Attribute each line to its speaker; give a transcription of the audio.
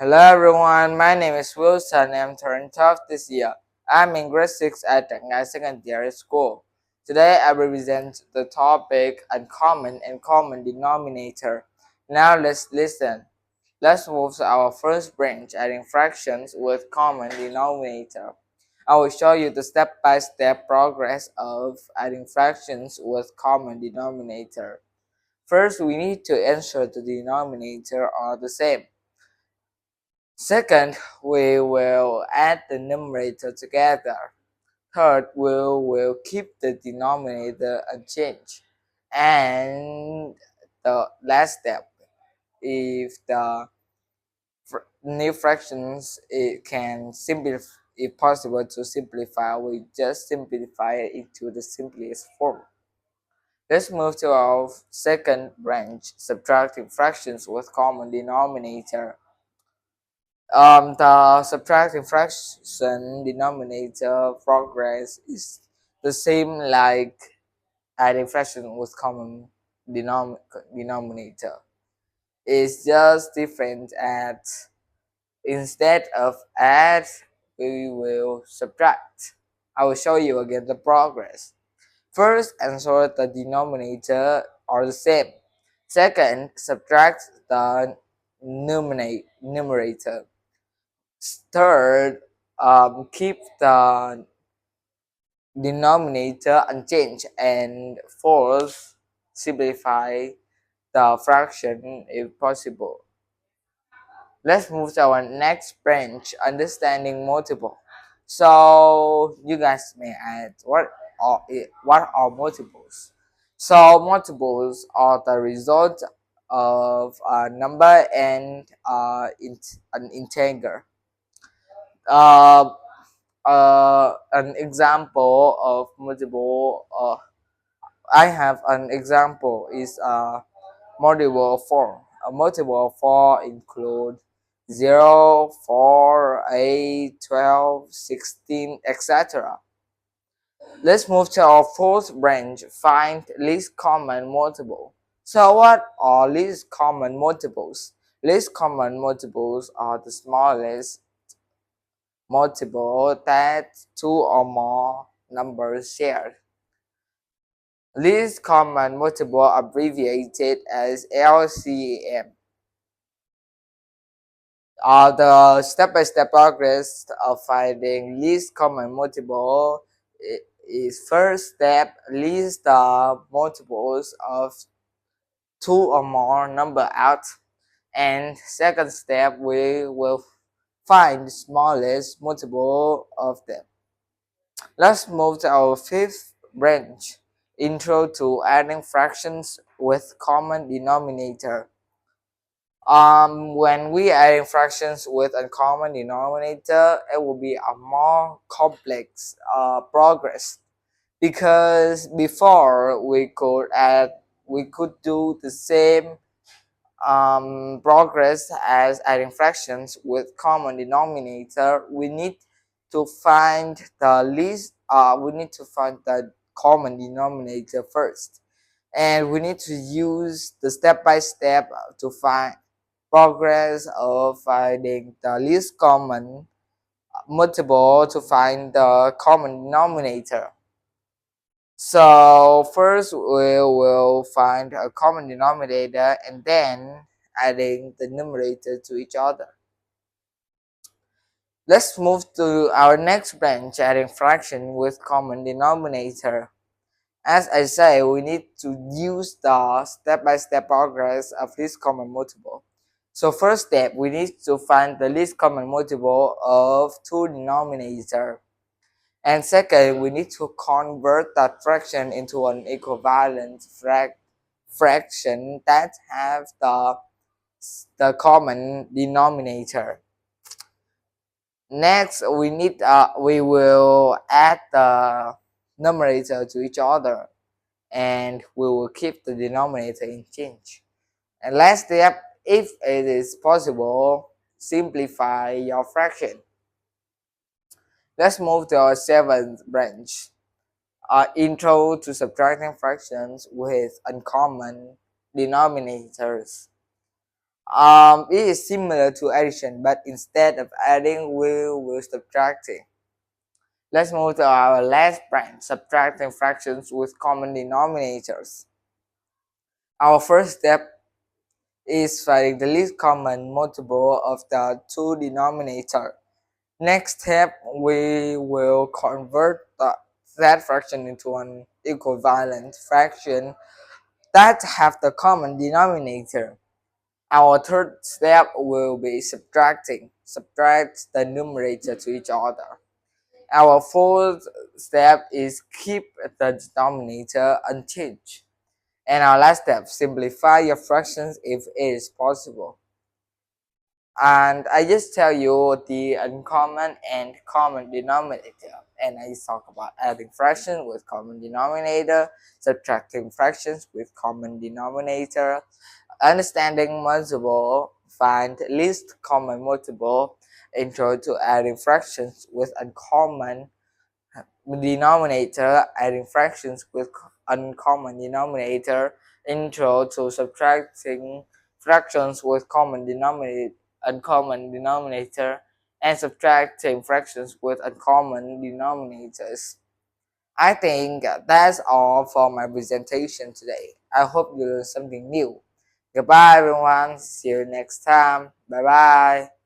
Speaker 1: Hello everyone, my name is Wilson. I'm turning 12 this year. I'm in grade 6 at Tangai Secondary School. Today I will present the topic uncommon and common denominator. Now let's listen. Let's move to our first branch, adding fractions with common denominator. I will show you the step-by-step progress of adding fractions with common denominator. First, we need to ensure the denominator are the same. Second, we will add the numerator together. Third, we will keep the denominator unchanged. And the last step, if the new fractions it can simplify, if possible to simplify, we just simplify it into the simplest form. Let's move to our second branch, subtracting fractions with common denominator. The subtracting fraction denominator progress is the same like adding fraction with common denominator. It's just different at instead of add, we will subtract. I will show you again the progress. First, ensure the denominator are the same. Second, subtract the numerator. Third, keep the denominator unchanged. And fourth, simplify the fraction if possible. Let's move to our next branch, understanding multiple. So you guys may ask, what are multiples? So multiples are the result of a number and an integer. Uh, an example of multiple I have an example is multiple of 4. A multiple of 4 include 0, 4, 8, 12, 16, etc. Let's move to our fourth branch, find least common multiple. So what are least common multiples? Least common multiples are the smallest multiple that two or more numbers share. Least common multiple abbreviated as LCM are the step-by-step progress of finding least common multiple. Is first step, list the multiples of two or more number out, and second step, we will find the smallest multiple of them. Let's move to our fifth branch, intro to adding fractions with common denominator. When we add fractions with a common denominator, it will be a more complex progress, because before we could do the same progress as adding fractions with common denominator. We need to find the least. We need to find the common denominator first, and we need to use the step-by-step to find progress of finding the least common multiple to find the common denominator. So first we will find a common denominator and then adding the numerator to each other. Let's move to our next branch, adding fraction with common denominator. As I say, we need to use the step-by-step progress of this common multiple. So first step, we need to find the least common multiple of two denominators. And second, we need to convert that fraction into an equivalent fraction that have the common denominator. Next, we will add the numerator to each other, and we will keep the denominator unchanged. And last step, if it is possible, simplify your fraction. Let's move to our seventh branch, intro to subtracting fractions with uncommon denominators. It is similar to addition, but instead of adding, we will subtracting. Let's move to our last branch, subtracting fractions with common denominators. Our first step is finding the least common multiple of the two denominators. Next step, we will convert that fraction into an equivalent fraction that have the common denominator. Our third step will be subtracting. Subtract the numerator to each other. Our fourth step is keep the denominator unchanged. And our last step, simplify your fractions if it is possible. And I just tell you the uncommon and common denominator. And I just talk about adding fractions with common denominator, subtracting fractions with common denominator, understanding multiple, find least common multiple, intro to adding fractions with uncommon denominator, adding fractions with uncommon denominator, intro to subtracting fractions with common denominator, uncommon denominator, and subtracting fractions with uncommon denominators. I think that's all for my presentation today. I hope you learned something new. Goodbye everyone. See you next time. Bye bye.